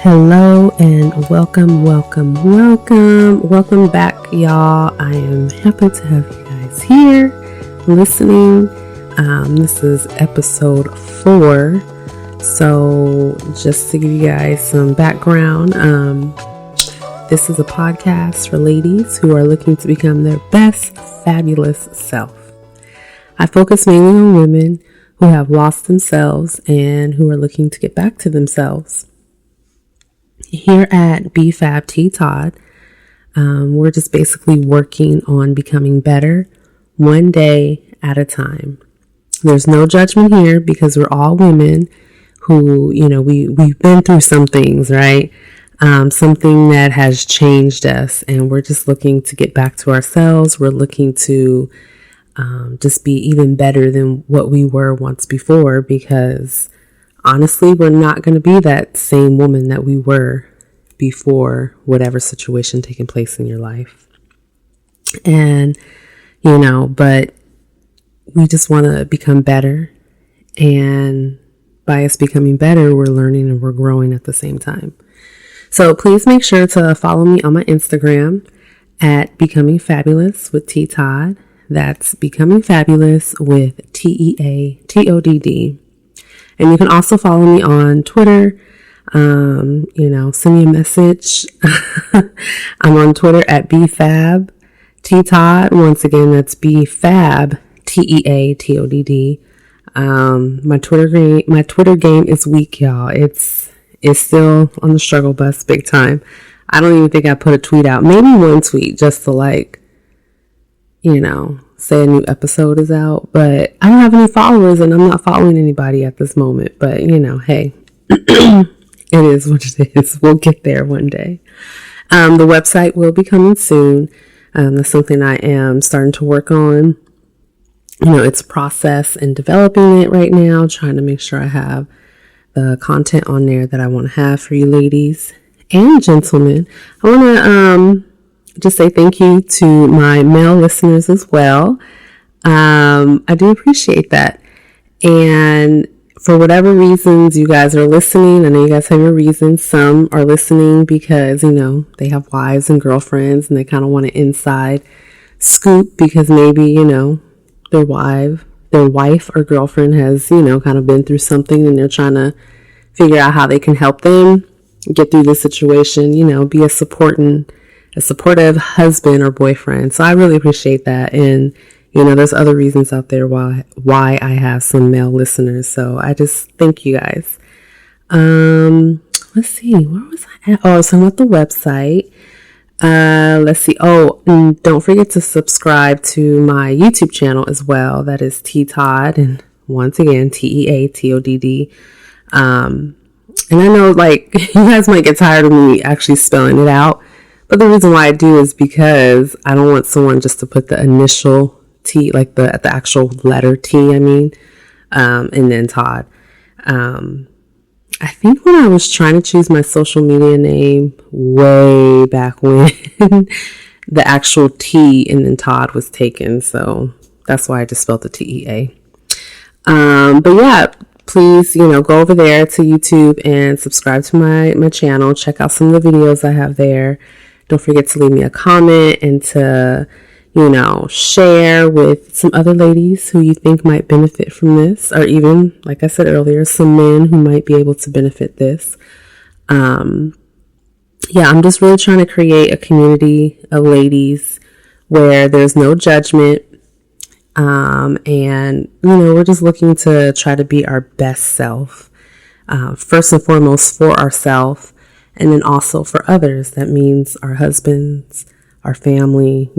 Hello and welcome back, y'all. I am happy to have you guys here listening. This is episode 4. So just to give you guys some background, this is a podcast for ladies who are looking to become their best fabulous self. I focus mainly on women who have lost themselves and who are looking to get back to themselves. Here at BFAB Todd, we're just basically working on becoming better one day at a time. There's no judgment here because we're all women who, we've been through some things, right? Something that has changed us, and we're just looking to get back to ourselves. We're looking to just be even better than what we were once before, because honestly, we're not going to be that same woman that we were before whatever situation taking place in your life. And, but we just want to become better. And by us becoming better, we're learning and we're growing at the same time. So please make sure to follow me on my Instagram at Becoming Fabulous with T Todd. That's Becoming Fabulous with TEATODD. And you can also follow me on Twitter. Send me a message. I'm on Twitter at BFAB T Todd. Once again, that's BFAB TEATODD. My Twitter game is weak, y'all. It's still on the struggle bus big time. I don't even think I put a tweet out. Maybe one tweet just to say a new episode is out, but I don't have any followers and I'm not following anybody at this moment. But hey, it is what it is. We'll get there one day. The website will be coming soon. That's something I am starting to work on. It's process and developing it right now, trying to make sure I have the content on there that I want to have for you ladies and gentlemen. I want to just say thank you to my male listeners as well. I do appreciate that. And for whatever reasons you guys are listening, I know you guys have your reasons. Some are listening because, they have wives and girlfriends and they kind of want an inside scoop because maybe, their wife or girlfriend has, kind of been through something and they're trying to figure out how they can help them get through the situation, be a supportive husband or boyfriend. So I really appreciate that. And, there's other reasons out there why I have some male listeners. So I just thank you guys. Let's see, where was I at? Oh, so I'm at the website. Let's see. Oh, and don't forget to subscribe to my YouTube channel as well. That is T Todd. And once again, TEATODD. And I know you guys might get tired of me actually spelling it out. But the reason why I do is because I don't want someone just to put the initial T, the actual letter T, and then Todd. I think when I was trying to choose my social media name way back when, the actual T and then Todd was taken. So that's why I just spelled the TEA. But yeah, please, go over there to YouTube and subscribe to my channel. Check out some of the videos I have there. Don't forget to leave me a comment and to, share with some other ladies who you think might benefit from this, or even, like I said earlier, some men who might be able to benefit this. I'm just really trying to create a community of ladies where there's no judgment. And, we're just looking to try to be our best self, first and foremost for ourselves. And then also for others. That means our husbands, our family,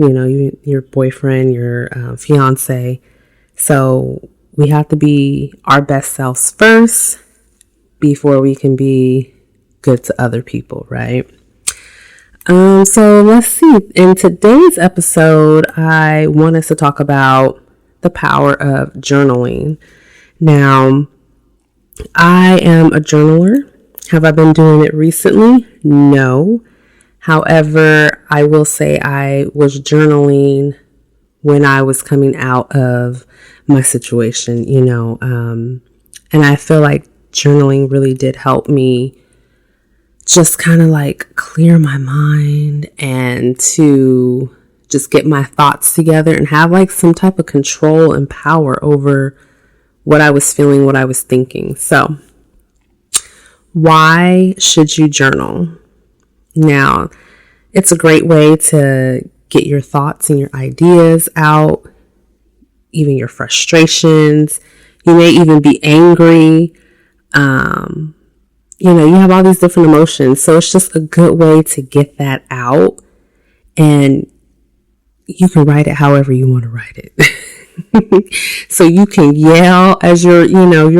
your boyfriend, your fiance. So we have to be our best selves first before we can be good to other people, right? So let's see. In today's episode, I want us to talk about the power of journaling. Now, I am a journaler. Have I been doing it recently? No. However, I will say I was journaling when I was coming out of my situation, and I feel like journaling really did help me just kind of like clear my mind and to just get my thoughts together and have like some type of control and power over what I was feeling, what I was thinking. So why should you journal? Now, it's a great way to get your thoughts and your ideas out, even your frustrations. You may even be angry. You have all these different emotions. So it's just a good way to get that out. And you can write it however you want to write it. So you can yell as you're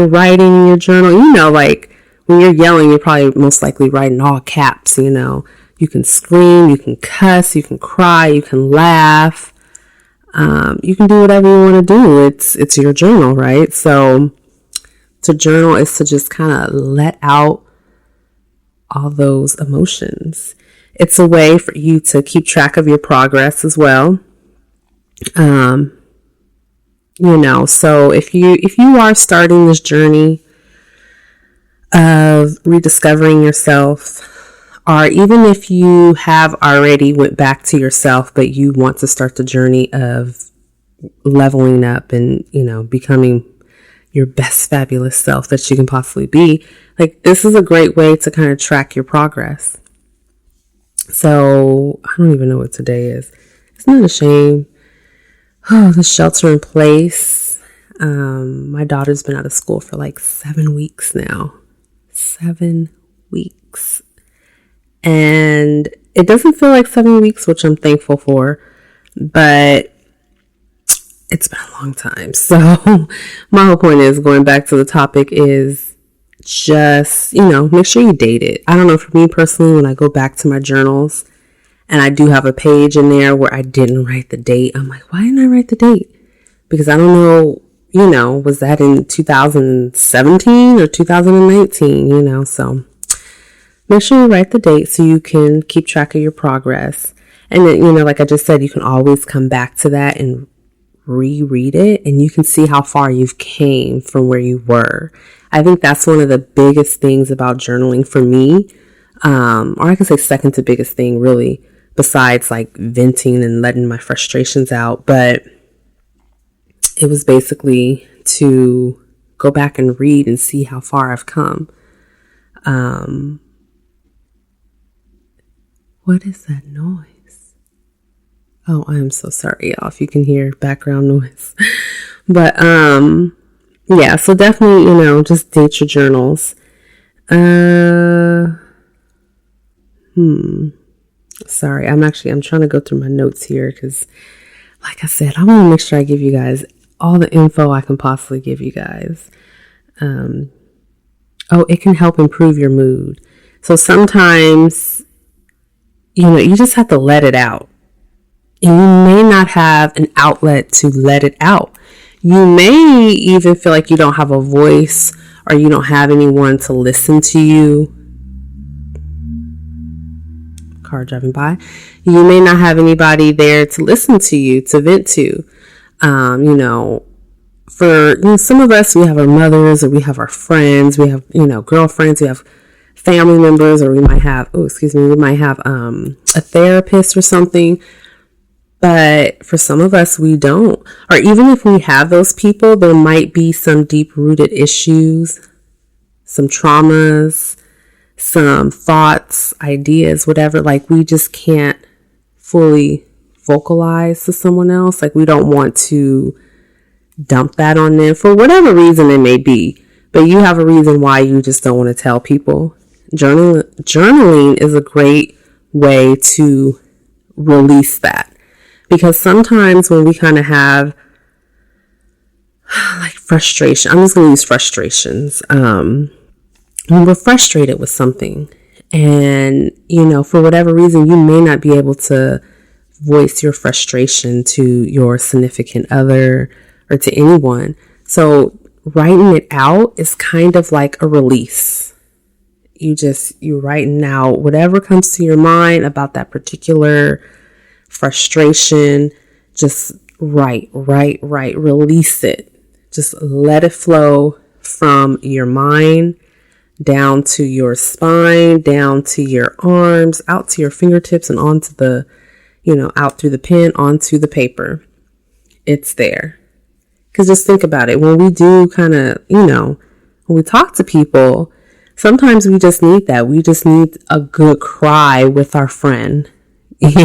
writing in your journal. Like when you're yelling, you're probably most likely writing all caps, You can scream, you can cuss, you can cry, you can laugh. You can do whatever you want to do. It's your journal, right? So to journal is to just kind of let out all those emotions. It's a way for you to keep track of your progress as well. So if you are starting this journey of rediscovering yourself, or even if you have already went back to yourself, but you want to start the journey of leveling up and, becoming your best fabulous self that you can possibly be, like this is a great way to kind of track your progress. So I don't even know what today is. Isn't that a shame? Oh, the shelter in place. My daughter's been out of school for like 7 weeks now. 7 weeks. And it doesn't feel like 7 weeks, which I'm thankful for, but it's been a long time. So my whole point is, going back to the topic, is just, make sure you date it. I don't know, for me personally, when I go back to my journals and I do have a page in there where I didn't write the date, I'm like, why didn't I write the date? Because I don't know, was that in 2017 or 2019, so make sure you write the date so you can keep track of your progress. And then, like I just said, you can always come back to that and reread it, and you can see how far you've came from where you were. I think that's one of the biggest things about journaling for me. Or I can say second to biggest thing, really, besides like venting and letting my frustrations out. But it was basically to go back and read and see how far I've come. What is that noise? Oh, I am so sorry, y'all, if you can hear background noise. But, yeah, so definitely, just date your journals. Sorry, I'm trying to go through my notes here because, like I said, I want to make sure I give you guys all the info I can possibly give you guys. It can help improve your mood. So sometimes, you just have to let it out. And you may not have an outlet to let it out. You may even feel like you don't have a voice, or you don't have anyone to listen to you. Car driving by. You may not have anybody there to listen to you, to vent to. For some of us, we have our mothers, or we have our friends, we have, girlfriends, we have family members, or we might have, a therapist or something. But for some of us, we don't. Or even if we have those people, there might be some deep-rooted issues, some traumas, some thoughts, ideas, whatever. Like, we just can't fully vocalize to someone else. Like, we don't want to dump that on them for whatever reason it may be. But you have a reason why you just don't want to tell people. Journaling is a great way to release that. Because sometimes when we kind of have like frustration, I'm just going to use frustrations. When we're frustrated with something and, for whatever reason, you may not be able to voice your frustration to your significant other or to anyone. So writing it out is kind of like a release. You're writing out whatever comes to your mind about that particular frustration. Just write, release it. Just let it flow from your mind. down to your spine, down to your arms, out to your fingertips, and onto the, out through the pen, onto the paper. It's there. Because just think about it. When we do kind of, when we talk to people, sometimes we just need that. We just need a good cry with our friend. Like,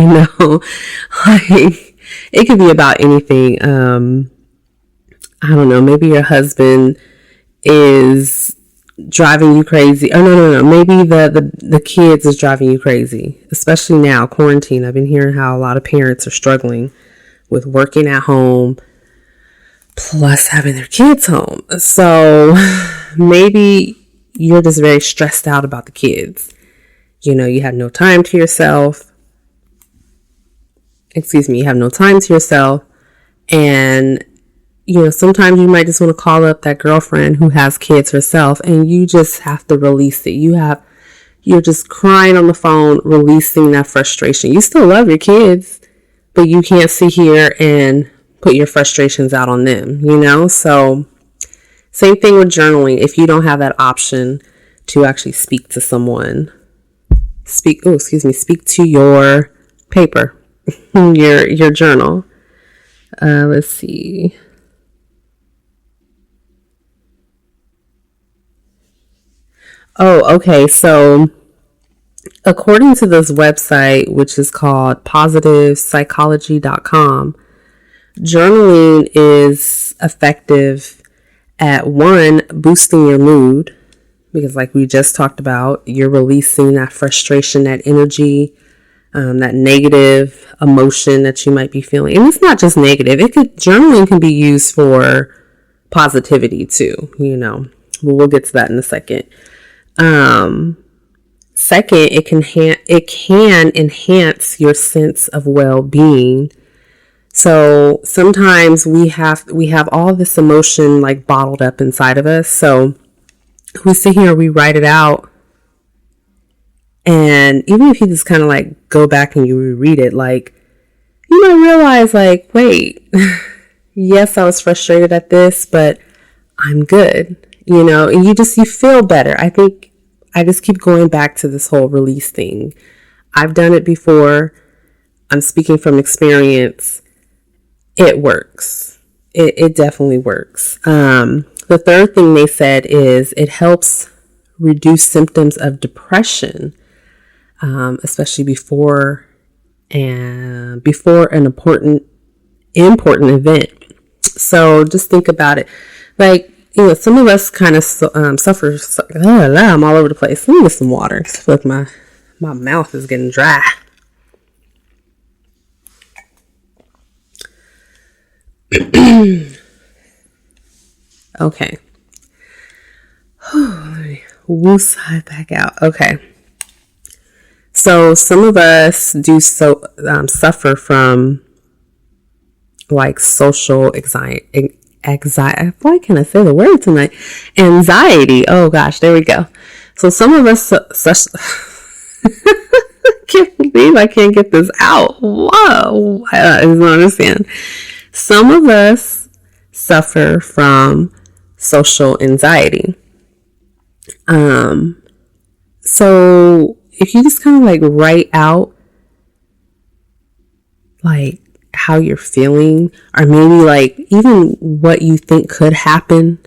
it could be about anything. I don't know. Maybe your husband is driving you crazy. Oh, no. Maybe the kids is driving you crazy, especially now, quarantine. I've been hearing how a lot of parents are struggling with working at home plus having their kids home. So maybe you're just very stressed out about the kids. You have no time to yourself. You have no time to yourself. And, sometimes you might just want to call up that girlfriend who has kids herself, and you just have to release it. You're just crying on the phone, releasing that frustration. You still love your kids, but you can't sit here and put your frustrations out on them, So same thing with journaling. If you don't have that option to actually speak to someone, speak to your paper, your journal. Let's see. Oh, okay. So according to this website, which is called positivepsychology.com, journaling is effective at one, boosting your mood, because like we just talked about, you're releasing that frustration, that energy, that negative emotion that you might be feeling. And it's not just negative. Journaling can be used for positivity too, But we'll get to that in a second. Second, it can enhance your sense of well-being. So sometimes we have all this emotion like bottled up inside of us. So we sit here, we write it out. And even if you just kind of like go back and you reread it, like, you might realize like, wait, yes, I was frustrated at this, but I'm good, and you feel better. I think I just keep going back to this whole release thing. I've done it before. I'm speaking from experience. It works. It definitely works. The third thing they said is it helps reduce symptoms of depression, especially before an important event. So just think about it. Like, some of us kind of suffer. I'm all over the place. Let me get some water. I feel like my mouth is getting dry. Okay. Woosah back out. Okay. So some of us do suffer from like social anxiety. Why can't I say the word tonight? Anxiety. Oh gosh, there we go. So some of us can't believe I can't get this out. Whoa, I don't understand. Some of us suffer from social anxiety. So if you just kind of like write out like how you're feeling, or maybe like even what you think could happen,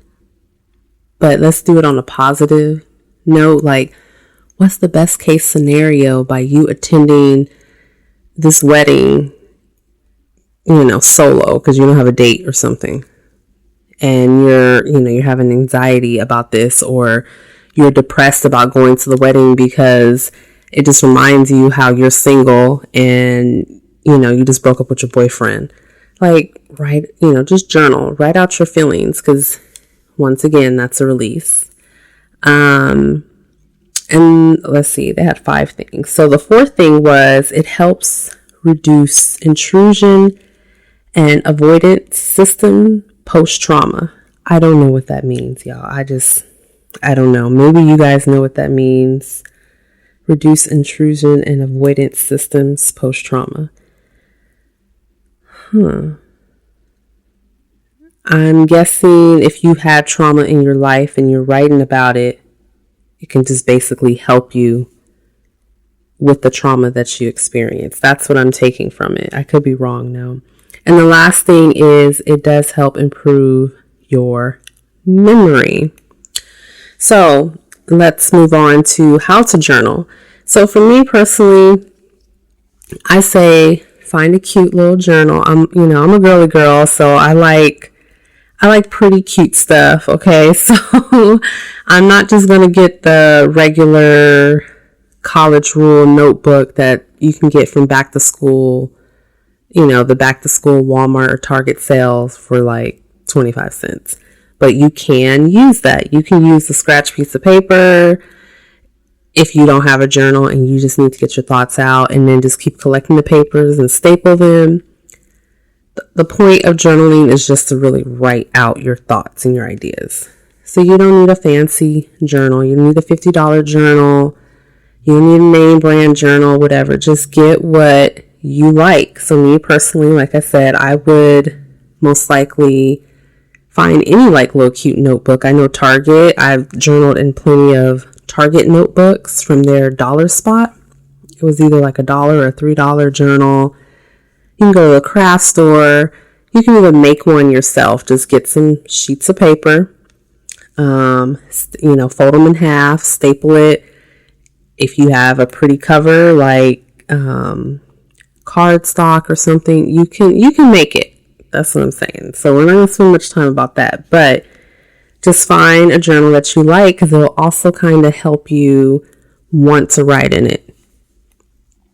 but let's do it on a positive note. Like, what's the best case scenario by you attending this wedding, solo, because you don't have a date or something, and you're having anxiety about this, or you're depressed about going to the wedding because it just reminds you how you're single and you just broke up with your boyfriend. Like, just journal, write out your feelings, because once again, that's a release. And let's see, they had 5 things. So the 4th thing was it helps reduce intrusion and avoidance system post-trauma. I don't know what that means, y'all. I don't know. Maybe you guys know what that means. Reduce intrusion and avoidance systems post-trauma. I'm guessing if you had trauma in your life and you're writing about it, it can just basically help you with the trauma that you experienced. That's what I'm taking from it. I could be wrong now. And the last thing is it does help improve your memory. So let's move on to how to journal. So for me personally, I say find a cute little journal. I'm a girly girl, so I like pretty cute stuff. Okay. So I'm not just going to get the regular college rule notebook that you can get from back to school, the back to school Walmart or Target sales for like 25 cents. But you can use that. You can use the scratch piece of paper if you don't have a journal and you just need to get your thoughts out, and then just keep collecting the papers and staple them. The point of journaling is just to really write out your thoughts and your ideas. So you don't need a fancy journal. You don't need a $50 journal. You don't need a name brand journal, whatever. Just get what you like. So me personally, like I said, I would most likely find any like little cute notebook. I know Target. I've journaled in plenty of Target notebooks from their dollar spot. It was either like $1 or $3 journal. You can go to a craft store. You can even make one yourself. Just get some sheets of paper, fold them in half, staple it. If you have a pretty cover like cardstock or something, you can make it. That's what I'm saying. So we're not going to spend much time about that, but just find a journal that you like, because it will also kind of help you want to write in it.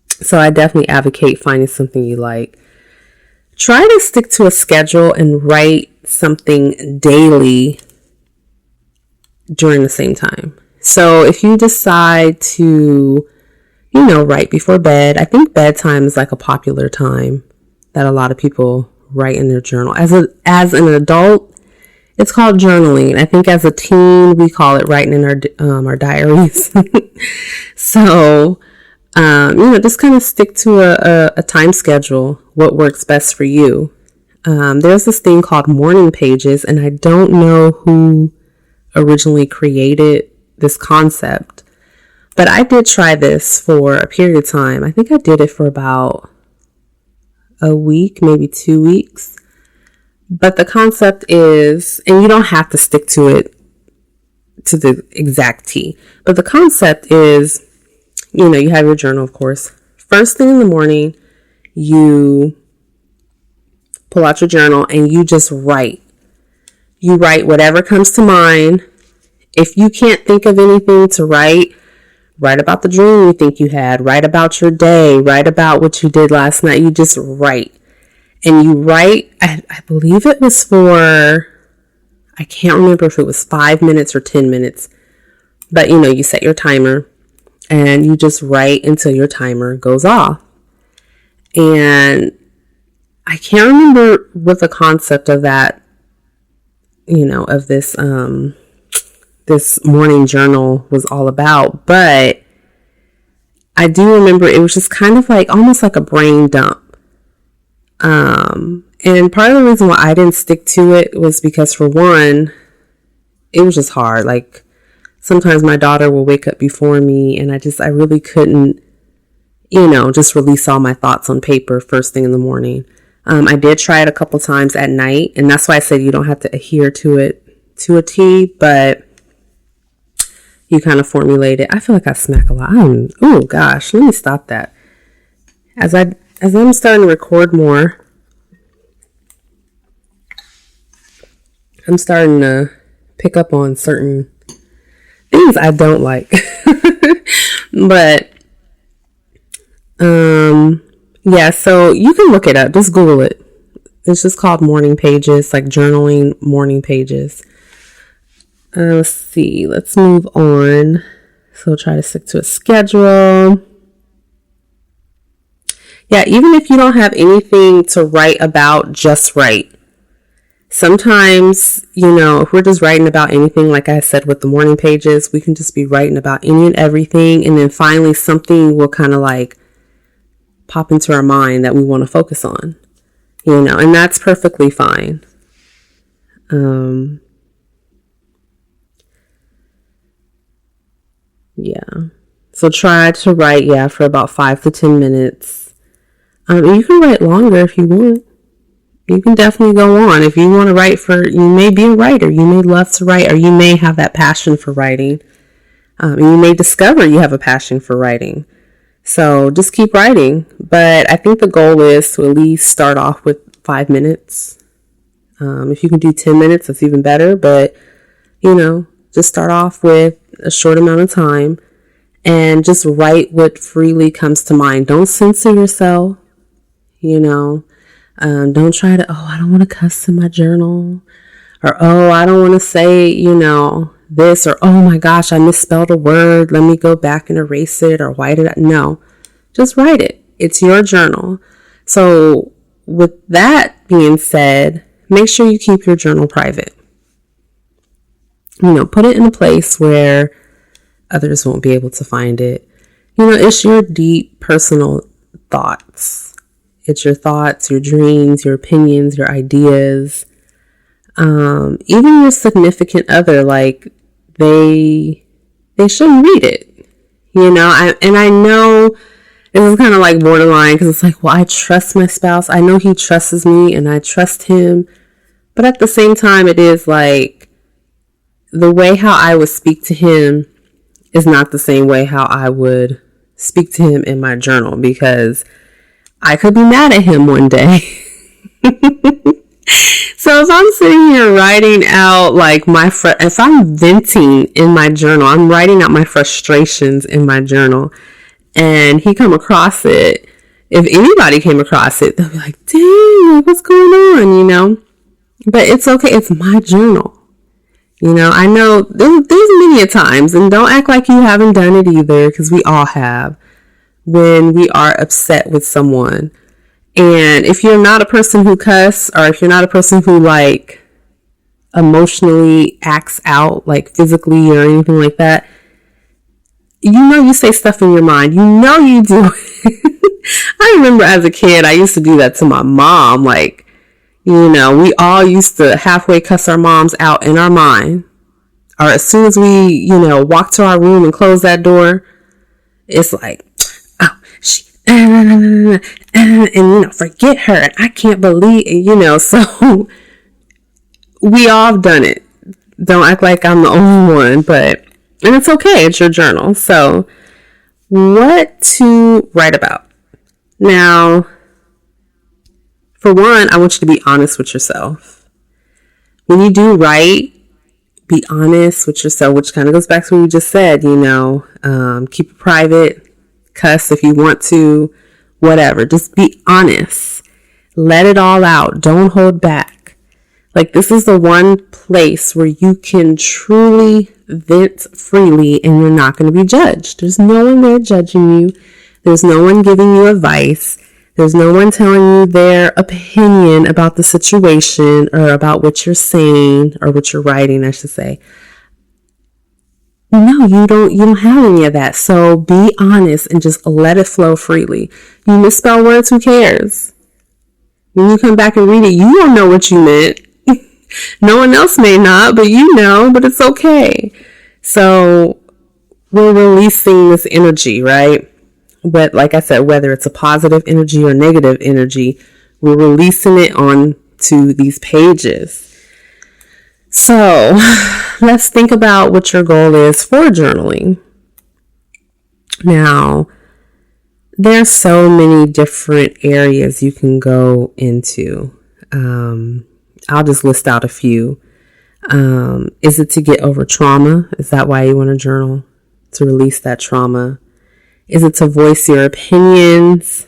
So I definitely advocate finding something you like. Try to stick to a schedule and write something daily during the same time. So if you decide to, write before bed, I think bedtime is like a popular time that a lot of people write in their journal. As an adult, it's called journaling. I think as a teen, we call it writing in our diaries. So, just kind of stick to a time schedule, what works best for you. There's this thing called morning pages, and I don't know who originally created this concept, but I did try this for a period of time. I think I did it for about a week, maybe 2 weeks. But the concept is, and you don't have to stick to it to the exact T, but the concept is, you have your journal, of course. First thing in the morning, you pull out your journal and you just write. You write whatever comes to mind. If you can't think of anything to write about the dream you think you had, write about your day, write about what you did last night. You just write. And you write, I believe it was for, I can't remember if it was 5 minutes or 10 minutes. But, you set your timer and you just write until your timer goes off. And I can't remember what the concept of that, of this, this morning journal was all about. But I do remember it was just kind of like, almost like a brain dump. And part of the reason why I didn't stick to it was because, for one, it was just hard. Like, sometimes my daughter will wake up before me and I really couldn't, just release all my thoughts on paper first thing in the morning. I did try it a couple times at night, and that's why I said you don't have to adhere to it to a T, but you kind of formulate it. I feel like I smack a lot. Oh gosh, let me stop that. As I'm starting to record more, I'm starting to pick up on certain things I don't like. But, yeah, so you can look it up. Just Google it. It's just called morning pages, like journaling morning pages. Let's see. Let's move on. So try to stick to a schedule. Yeah, even if you don't have anything to write about, just write. Sometimes, if we're just writing about anything, like I said with the morning pages, we can just be writing about any and everything. And then finally something will kind of like pop into our mind that we want to focus on, and that's perfectly fine. Yeah. So try to write, for about 5 to 10 minutes. You can write longer if you want. You can definitely go on. If you want to write you may be a writer. You may love to write, or you may have that passion for writing. You may discover you have a passion for writing. So just keep writing. But I think the goal is to at least start off with 5 minutes. If you can do 10 minutes, that's even better. But, just start off with a short amount of time and just write what freely comes to mind. Don't censor yourself, don't try to, I don't want to cuss in my journal, or, I don't want to say, this, or, oh my gosh, I misspelled a word. Let me go back and erase it or white it out. No, just write it. It's your journal. So with that being said, make sure you keep your journal private. Put it in a place where others won't be able to find it. It's your deep personal thoughts. It's your thoughts, your dreams, your opinions, your ideas. Even your significant other, like they shouldn't read it. I know this is kind of like borderline, because it's like, well, I trust my spouse. I know he trusts me and I trust him. But at the same time, it is like the way how I would speak to him is not the same way how I would speak to him in my journal, because I could be mad at him one day. So if I'm sitting here writing out like if I'm venting in my journal, I'm writing out my frustrations in my journal, and he come across it, if anybody came across it, they'll be like, dang, what's going on, But it's okay. It's my journal. I know there's many a times, and don't act like you haven't done it either, because we all have, when we are upset with someone. And if you're not a person who cuss, or if you're not a person who like emotionally acts out, like physically or anything like that, you say stuff in your mind. You do. I remember as a kid, I used to do that to my mom. Like, we all used to halfway cuss our moms out in our mind. Or as soon as we, walk to our room and close that door, it's like, oh, she, and forget her. And I can't believe it, so we all have done it. Don't act like I'm the only one, and it's okay. It's your journal. So what to write about? Now, for one, I want you to be honest with yourself. When you do write, be honest with yourself, which kind of goes back to what we just said, keep it private, cuss if you want to, whatever. Just be honest. Let it all out. Don't hold back. Like, this is the one place where you can truly vent freely and you're not going to be judged. There's no one there judging you. There's no one giving you advice. There's no one telling you their opinion about the situation or about what you're saying, or what you're writing, I should say. No, you don't have any of that. So be honest and just let it flow freely. You misspell words, who cares? When you come back and read it, you don't know what you meant. No one else may not, but but it's okay. So we're releasing this energy, right? But like I said, whether it's a positive energy or negative energy, we're releasing it onto these pages. So let's think about what your goal is for journaling. Now, there's so many different areas you can go into. I'll just list out a few. Is it to get over trauma? Is that why you want to journal? To release that trauma? Is it to voice your opinions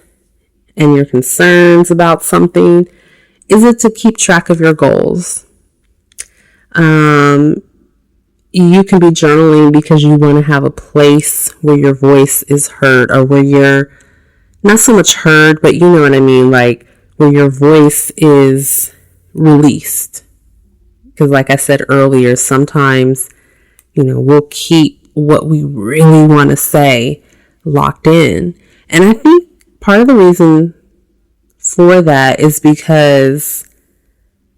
and your concerns about something? Is it to keep track of your goals? You can be journaling because you want to have a place where your voice is heard, or where you're not so much heard, but you know what I mean, like where your voice is released. Because like I said earlier, sometimes, we'll keep what we really want to say locked in. And I think part of the reason for that is because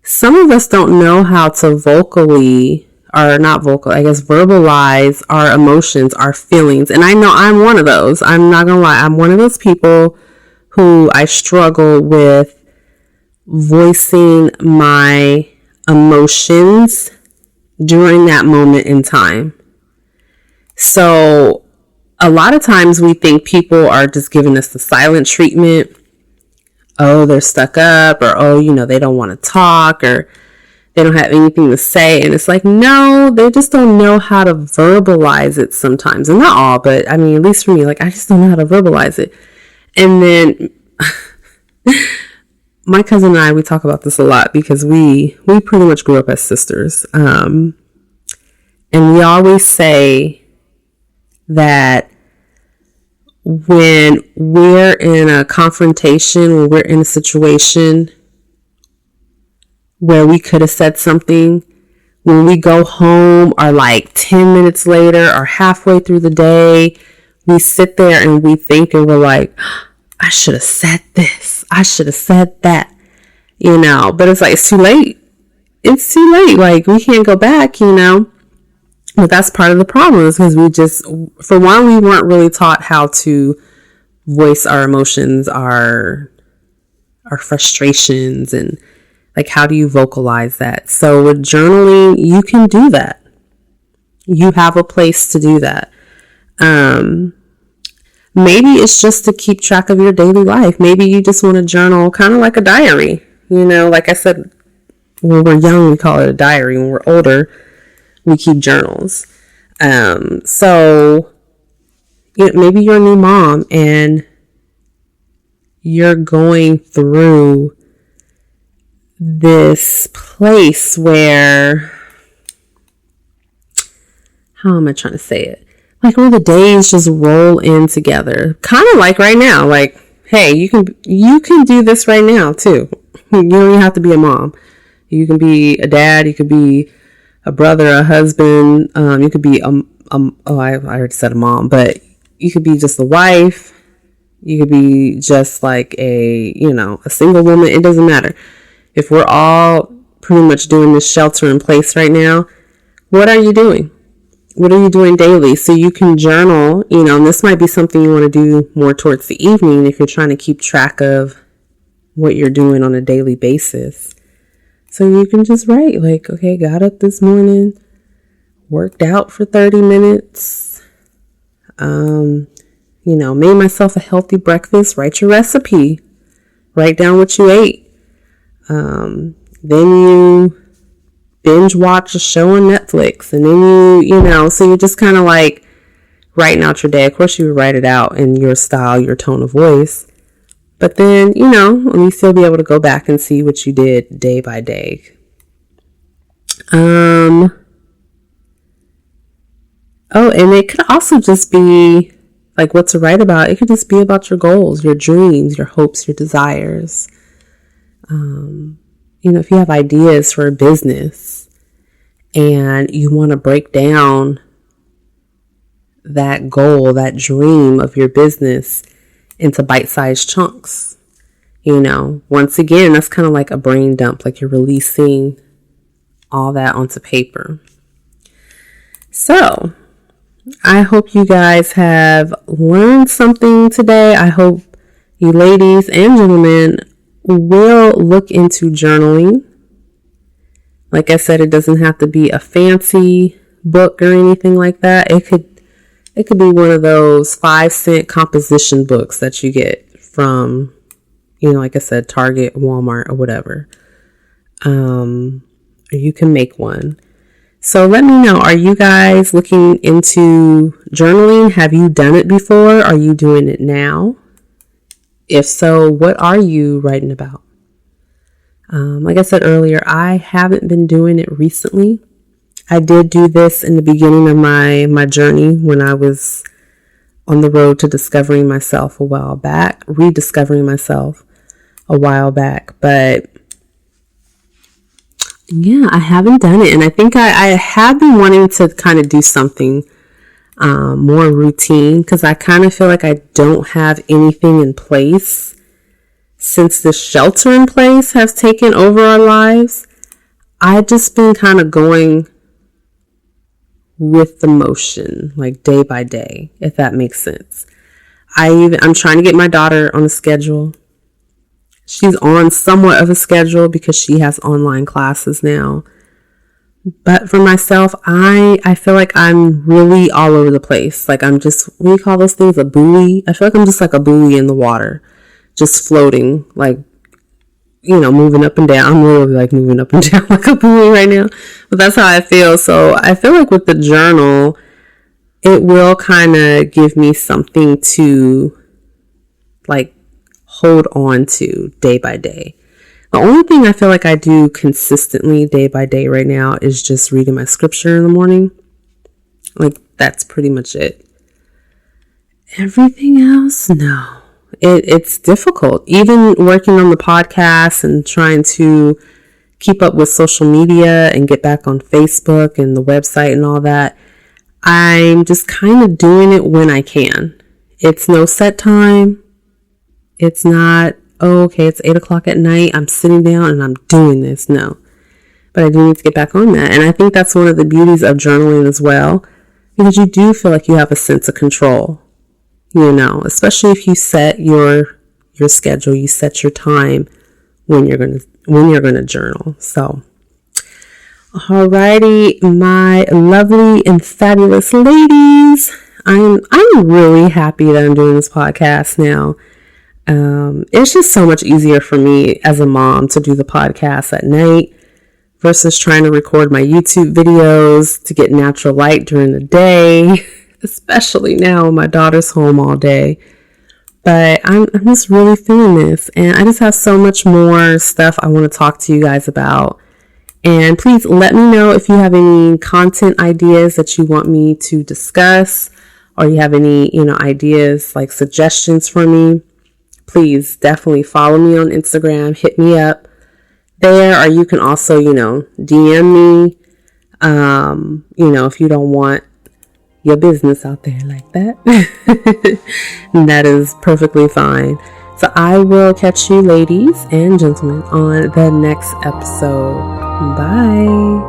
some of us don't know how to vocally or not vocal, I guess verbalize our emotions, our feelings. And I know I'm one of those. I'm not gonna lie. I'm one of those people who I struggle with voicing my emotions during that moment in time. So a lot of times we think people are just giving us the silent treatment. Oh, they're stuck up, or oh, they don't want to talk, or they don't have anything to say. And it's like, no, they just don't know how to verbalize it sometimes. And not all, but I mean, at least for me, like, I just don't know how to verbalize it. And then my cousin and I, we talk about this a lot because we pretty much grew up as sisters. And we always say that when we're in a confrontation, when we're in a situation where we could have said something, when we go home or like 10 minutes later or halfway through the day, we sit there and we think and we're like, I should have said this. I should have said that, but it's like, it's too late. It's too late. Like, we can't go back, But that's part of the problem, is because we just, for one, we weren't really taught how to voice our emotions, our frustrations, and like, how do you vocalize that? So with journaling, you can do that. You have a place to do that. Maybe it's just to keep track of your daily life. Maybe you just want to journal kind of like a diary. Like I said, when we're young, we call it a diary. When we're older, we keep journals. So maybe you're a new mom and you're going through this place where, how am I trying to say it? Like, where the days just roll in together, kind of like right now. Like, hey, you can do this right now too. You don't even have to be a mom. You can be a dad. You could be a brother, a husband. You could be I already said a mom, but you could be just a wife. You could be just like a single woman. It doesn't matter. If we're all pretty much doing this shelter in place right now, what are you doing? What are you doing daily? So you can journal, and this might be something you want to do more towards the evening if you're trying to keep track of what you're doing on a daily basis. So you can just write like, okay, got up this morning, worked out for 30 minutes, made myself a healthy breakfast. Write your recipe, write down what you ate. Then you binge watch a show on Netflix, and then so you're just kind of like writing out your day. Of course, you would write it out in your style, your tone of voice. But then, at least you'll be able to go back and see what you did day by day. Oh, and it could also just be like what to write about. It could just be about your goals, your dreams, your hopes, your desires. If you have ideas for a business and you want to break down that goal, that dream of your business into bite-sized chunks, once again, that's kind of like a brain dump, like you're releasing all that onto paper. So I hope you guys have learned something today. I hope you ladies and gentlemen will look into journaling. Like I said, it doesn't have to be a fancy book or anything like that. It could be one of those 5-cent composition books that you get from, like I said, Target, Walmart, or whatever. Or you can make one. So let me know, are you guys looking into journaling? Have you done it before? Are you doing it now? If so, what are you writing about? Like I said earlier, I haven't been doing it recently. I did do this in the beginning of my journey when I was on the road to discovering myself a while back, rediscovering myself a while back. But yeah, I haven't done it. And I think I have been wanting to kind of do something more routine, because I kind of feel like I don't have anything in place since the shelter in place has taken over our lives. I've just been kind of going with the motion, like day by day, if that makes sense. I'm trying to get my daughter on a schedule. She's on somewhat of a schedule because she has online classes now. But for myself, I feel like I'm really all over the place. Like I'm just, what do you call those things? A buoy? I feel like I'm just like a buoy in the water, just floating, like, moving up and down. I'm literally like moving up and down like a buoy right now. But that's how I feel. So I feel like with the journal, it will kind of give me something to like hold on to day by day. The only thing I feel like I do consistently day by day right now is just reading my scripture in the morning. Like that's pretty much it. Everything else, no. It's difficult. Even working on the podcast and trying to keep up with social media and get back on Facebook and the website and all that, I'm just kind of doing it when I can. It's no set time. It's not, it's 8:00 at night. I'm sitting down and I'm doing this. No. But I do need to get back on that. And I think that's one of the beauties of journaling as well, because you do feel like you have a sense of control, especially if you set your schedule, you set your time when you're going to journal. So, alrighty, my lovely and fabulous ladies, I'm really happy that I'm doing this podcast now. It's just so much easier for me as a mom to do the podcast at night versus trying to record my YouTube videos to get natural light during the day, especially now when my daughter's home all day. But I'm just really feeling this, and I just have so much more stuff I want to talk to you guys about. And please let me know if you have any content ideas that you want me to discuss, or you have any, ideas like suggestions for me. Please definitely follow me on Instagram, hit me up there, or you can also, DM me, if you don't want your business out there like that. That is perfectly fine. So I will catch you ladies and gentlemen on the next episode. Bye.